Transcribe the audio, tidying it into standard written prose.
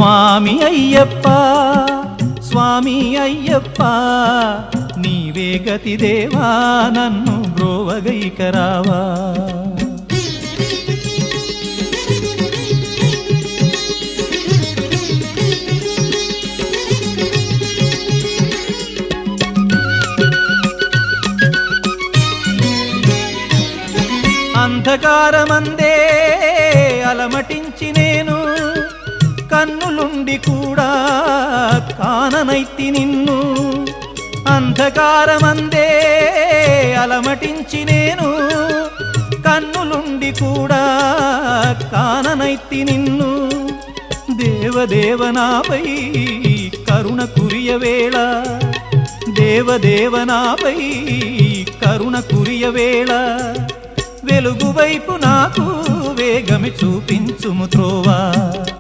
స్వామి అయ్యప్ప స్వామి అయ్యప్ప నీవే గతి దేవా నన్ను బ్రోవగైకరావా అంధకారమందే అలమటించి నేను కన్నులుండి కూడా కాననైతి నిన్ను అంధకారమందే అలమటించి నేను కన్నులుండి కూడా కాననైతి నిన్ను దేవదేవనాపై కరుణ కురియవేళ దేవదేవనాపై కరుణ కురియవేళ వెలుగు వైపు నాకు వేగమి చూపించుము త్రోవా